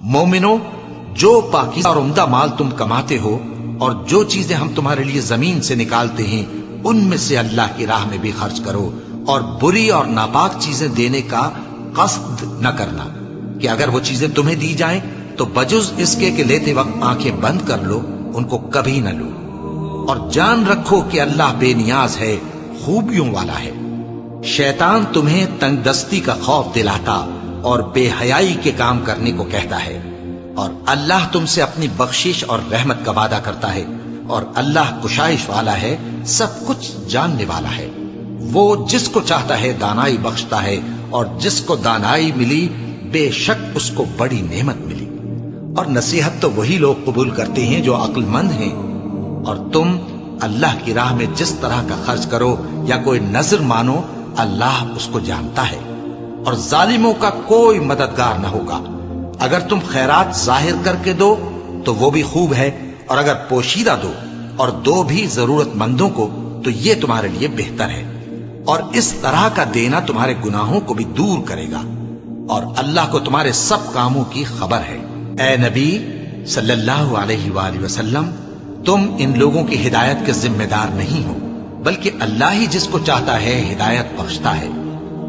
مومنو، جو پاکیزہ اور عمدہ مال تم کماتے ہو اور جو چیزیں ہم تمہارے لیے زمین سے نکالتے ہیں ان میں سے اللہ کی راہ میں بھی خرچ کرو، اور بری اور ناپاک چیزیں دینے کا قصد نہ کرنا کہ اگر وہ چیزیں تمہیں دی جائیں تو بجز اس کے کہ لیتے وقت آنکھیں بند کر لو ان کو کبھی نہ لو، اور جان رکھو کہ اللہ بے نیاز ہے، خوبیوں والا ہے۔ شیطان تمہیں تنگ دستی کا خوف دلاتا اور بے حیائی کے کام کرنے کو کہتا ہے، اور اللہ تم سے اپنی بخشش اور رحمت کا وعدہ کرتا ہے، اور اللہ کشائش والا ہے، سب کچھ جاننے والا ہے۔ وہ جس کو چاہتا ہے دانائی بخشتا ہے، اور جس کو دانائی ملی بے شک اس کو بڑی نعمت ملی۔ اور نصیحت تو وہی لوگ قبول کرتے ہیں جو عقل مند ہیں، اور تم اللہ کی راہ میں جس طرح کا خرچ کرو یا کوئی نذر مانو اللہ اس کو جانتا ہے، اور ظالموں کا کوئی مددگار نہ ہوگا۔ اگر تم خیرات ظاہر کر کے دو تو وہ بھی خوب ہے، اور اگر پوشیدہ دو اور دو بھی ضرورت مندوں کو تو یہ تمہارے لیے بہتر ہے، اور اس طرح کا دینا تمہارے گناہوں کو بھی دور کرے گا، اور اللہ کو تمہارے سب کاموں کی خبر ہے۔ اے نبی صلی اللہ علیہ وآلہ وسلم، تم ان لوگوں کی ہدایت کے ذمہ دار نہیں ہو، بلکہ اللہ ہی جس کو چاہتا ہے ہدایت بخشتا ہے۔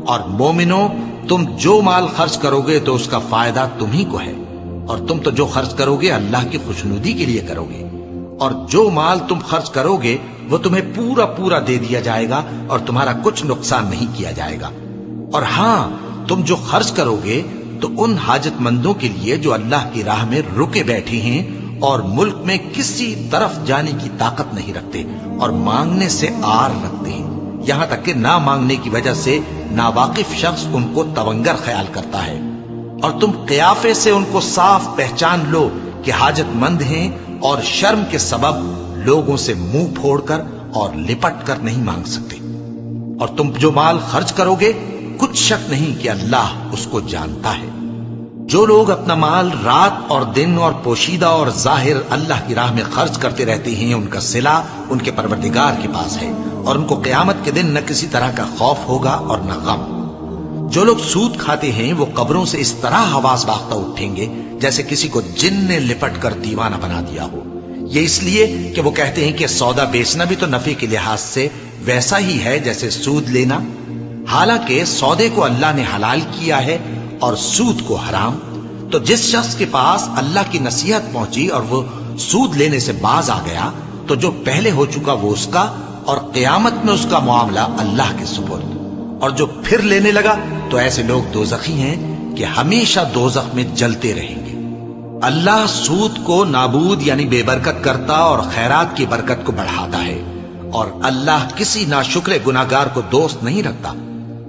اور مومنو، تم جو مال خرچ کرو گے تو اس کا فائدہ تمہیں کو ہے، اور تم تو جو خرچ کرو گے اللہ کی خوشنودی کے لیے کرو گے، اور جو مال تم خرچ کرو گے وہ تمہیں پورا پورا دے دیا جائے گا اور تمہارا کچھ نقصان نہیں کیا جائے گا۔ اور ہاں، تم جو خرچ کرو گے تو ان حاجت مندوں کے لیے جو اللہ کی راہ میں رکے بیٹھے ہیں اور ملک میں کسی طرف جانے کی طاقت نہیں رکھتے اور مانگنے سے آر رکھتے ہیں، یہاں تک کہ نہ مانگنے کی وجہ سے ناواقف شخص ان کو تونگر خیال کرتا ہے، اور تم قیافے سے ان کو صاف پہچان لو کہ حاجت مند ہیں، اور شرم کے سبب لوگوں سے منہ پھوڑ کر اور لپٹ کر نہیں مانگ سکتے۔ اور تم جو مال خرچ کرو گے کچھ شک نہیں کہ اللہ اس کو جانتا ہے۔ جو لوگ اپنا مال رات اور دن اور پوشیدہ اور ظاہر اللہ کی راہ میں خرچ کرتے رہتے ہیں، ان کا صلہ ان کے پروردگار کے پاس ہے، اور ان کو قیامت کے دن نہ کسی طرح کا خوف ہوگا اور نہ غم۔ جو لوگ سود کھاتے ہیں وہ قبروں سے اس طرح حواس باختہ اٹھیں گے جیسے کسی کو جن نے لپٹ کر دیوانہ بنا دیا ہو، یہ اس لیے کہ وہ کہتے ہیں کہ سودا بیچنا بھی تو نفع کے لحاظ سے ویسا ہی ہے جیسے سود لینا، حالانکہ سودے کو اللہ نے حلال کیا ہے اور سود کو حرام۔ تو جس شخص کے پاس اللہ کی نصیحت پہنچی اور وہ سود لینے سے باز آ گیا تو جو پہلے ہو چکا وہ اس کا، اور قیامت میں اس کا معاملہ اللہ کے سپرد، اور جو پھر لینے لگا تو ایسے لوگ دوزخی ہیں کہ ہمیشہ دوزخ میں جلتے رہیں گے۔ اللہ سود کو نابود یعنی بے برکت کرتا اور خیرات کی برکت کو بڑھاتا ہے، اور اللہ کسی ناشکر گناہگار کو دوست نہیں رکھتا۔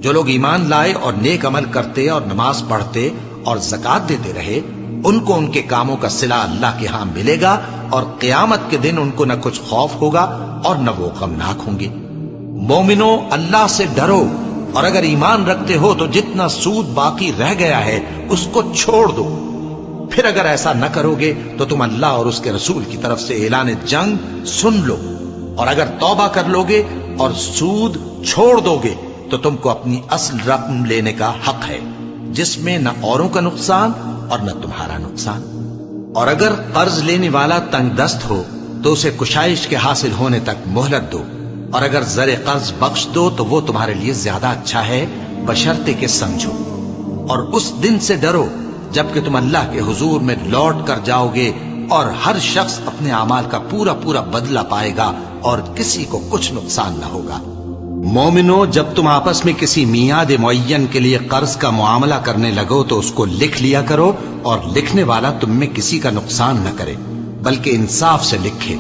جو لوگ ایمان لائے اور نیک عمل کرتے اور نماز پڑھتے اور زکات دیتے رہے ان کو ان کے کاموں کا صلہ اللہ کے ہاں ملے گا، اور قیامت کے دن ان کو نہ کچھ خوف ہوگا اور نہ وہ غمناک ہوں گے۔ مومنو، اللہ سے ڈرو، اور اگر ایمان رکھتے ہو تو جتنا سود باقی رہ گیا ہے اس کو چھوڑ دو۔ پھر اگر ایسا نہ کرو گے تو تم اللہ اور اس کے رسول کی طرف سے اعلان جنگ سن لو، اور اگر توبہ کر لو گے اور سود چھوڑ دو گے تو تم کو اپنی اصل رقم لینے کا حق ہے، جس میں نہ اوروں کا نقصان اور نہ تمہارا نقصان۔ اور اگر قرض لینے والا تنگ دست ہو تو اسے کشائش کے حاصل ہونے تک مہلت دو، اور اگر زر قرض بخش دو تو وہ تمہارے لیے زیادہ اچھا ہے، بشرطے کہ سمجھو۔ اور اس دن سے ڈرو جبکہ تم اللہ کے حضور میں لوٹ کر جاؤ گے، اور ہر شخص اپنے اعمال کا پورا پورا بدلہ پائے گا اور کسی کو کچھ نقصان نہ ہوگا۔ مومنو، جب تم آپس میں کسی میعاد معین کے لیے قرض کا معاملہ کرنے لگو تو اس کو لکھ لیا کرو، اور لکھنے والا تم میں کسی کا نقصان نہ کرے بلکہ انصاف سے لکھے۔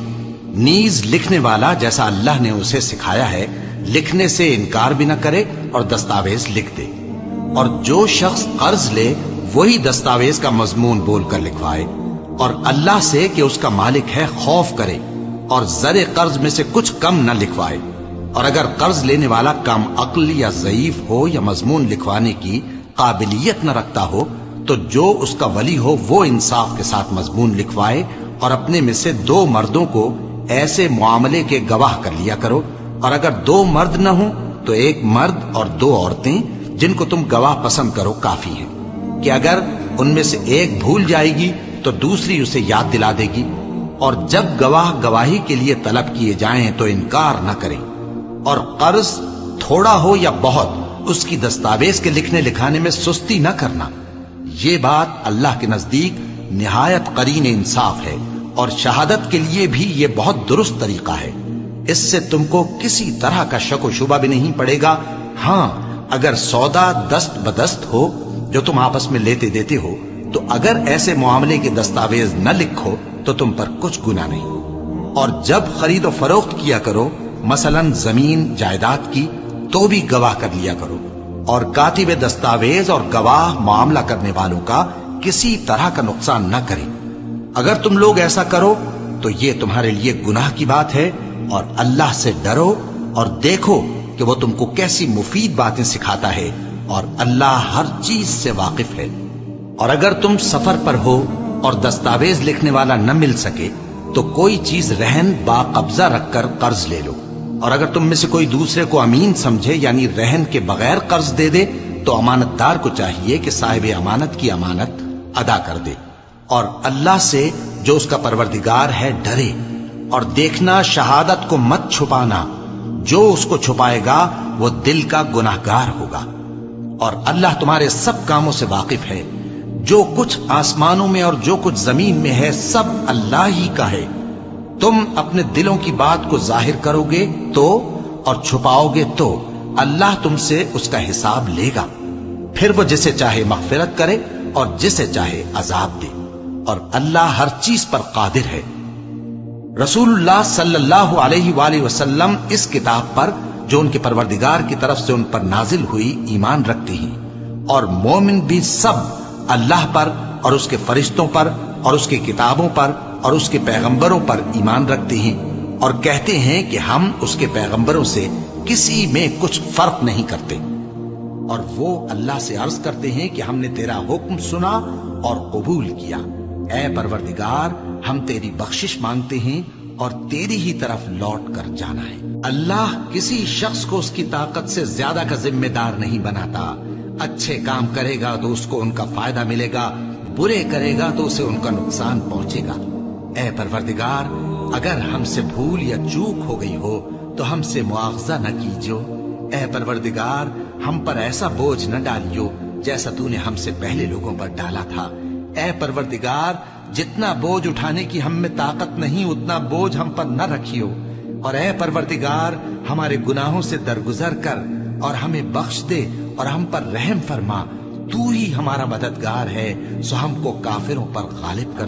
نیز لکھنے والا جیسا اللہ نے اسے سکھایا ہے لکھنے سے انکار بھی نہ کرے اور دستاویز لکھ دے، اور جو شخص قرض لے وہی دستاویز کا مضمون بول کر لکھوائے، اور اللہ سے کہ اس کا مالک ہے خوف کرے، اور زر قرض میں سے کچھ کم نہ لکھوائے۔ اور اگر قرض لینے والا کم عقل یا ضعیف ہو یا مضمون لکھوانے کی قابلیت نہ رکھتا ہو تو جو اس کا ولی ہو وہ انصاف کے ساتھ مضمون لکھوائے، اور اپنے میں سے 2 مردوں کو ایسے معاملے کے گواہ کر لیا کرو، اور اگر 2 مرد نہ ہوں تو 1 مرد اور 2 عورتیں جن کو تم گواہ پسند کرو کافی ہیں، کہ اگر ان میں سے ایک بھول جائے گی تو دوسری اسے یاد دلا دے گی، اور جب گواہ گواہی کے لیے طلب کیے جائیں تو انکار نہ کریں، اور قرض تھوڑا ہو یا بہت اس کی دستاویز کے لکھنے لکھانے میں سستی نہ کرنا۔ یہ بات اللہ کے نزدیک نہایت قرین انصاف ہے، اور شہادت کے لیے بھی یہ بہت درست طریقہ ہے۔ اس سے تم کو کسی طرح کا شک و شبہ بھی نہیں پڑے گا۔ ہاں، اگر سودا دست بدست ہو جو تم آپس میں لیتے دیتے ہو، تو اگر ایسے معاملے کے دستاویز نہ لکھو تو تم پر کچھ گناہ نہیں۔ اور جب خرید و فروخت کیا کرو، مثلا زمین جائیداد کی، تو بھی گواہ کر لیا کرو، اور کاتب دستاویز اور گواہ معاملہ کرنے والوں کا کسی طرح کا نقصان نہ کریں۔ اگر تم لوگ ایسا کرو تو یہ تمہارے لیے گناہ کی بات ہے، اور اللہ سے ڈرو اور دیکھو کہ وہ تم کو کیسی مفید باتیں سکھاتا ہے، اور اللہ ہر چیز سے واقف ہے۔ اور اگر تم سفر پر ہو اور دستاویز لکھنے والا نہ مل سکے تو کوئی چیز رہن با قبضہ رکھ کر قرض لے لو، اور اگر تم میں سے کوئی دوسرے کو امین سمجھے یعنی رہن کے بغیر قرض دے دے تو امانت دار کو چاہیے کہ صاحب امانت کی امانت ادا کر دے، اور اللہ سے جو اس کا پروردگار ہے ڈرے، اور دیکھنا شہادت کو مت چھپانا، جو اس کو چھپائے گا وہ دل کا گناہگار ہوگا۔ اور اللہ تمہارے سب کاموں سے واقف ہے، جو کچھ آسمانوں میں اور جو کچھ زمین میں ہے سب اللہ ہی کا ہے۔ تم اپنے دلوں کی بات کو ظاہر کرو گے تو اور چھپاؤ گے تو اللہ تم سے اس کا حساب لے گا، پھر وہ جسے چاہے مغفرت کرے اور جسے چاہے عذاب دے، اور اللہ ہر چیز پر قادر ہے۔ رسول اللہ صلی اللہ علیہ وآلہ وسلم اس کتاب پر جو ان کے پروردگار کی طرف سے ان پر نازل ہوئی ایمان رکھتے ہیں، اور مومن بھی سب اللہ پر اور اس کے فرشتوں پر اور اس کی کتابوں پر اور اس کے پیغمبروں پر ایمان رکھتے ہیں، اور کہتے ہیں کہ ہم اس کے پیغمبروں سے کسی میں کچھ فرق نہیں کرتے، اور وہ اللہ سے عرض کرتے ہیں کہ ہم نے تیرا حکم سنا اور قبول کیا۔ اے پروردگار، ہم تیری بخشش مانگتے ہیں اور تیری ہی طرف لوٹ کر جانا ہے۔ اللہ کسی شخص کو اس کی طاقت سے زیادہ کا ذمہ دار نہیں بناتا۔ اچھے کام کرے گا تو اس کو ان کا فائدہ ملے گا، برے کرے گا تو اسے ان کا نقصان پہنچے گا۔ اے پروردگار، اگر ہم سے بھول یا چوک ہو گئی ہو تو ہم سے مواخذہ نہ کیجو۔ اے پروردگار، ہم پر ایسا بوجھ نہ ڈالیو جیسا تو نے ہم سے پہلے لوگوں پر ڈالا تھا۔ اے پروردگار، جتنا بوجھ اٹھانے کی ہم میں طاقت نہیں اتنا بوجھ ہم پر نہ رکھیو، اور اے پروردگار، ہمارے گناہوں سے درگزر کر اور ہمیں بخش دے اور ہم پر رحم فرما۔ تو ہی ہمارا مددگار ہے، سو ہم کو کافروں پر غالب کر۔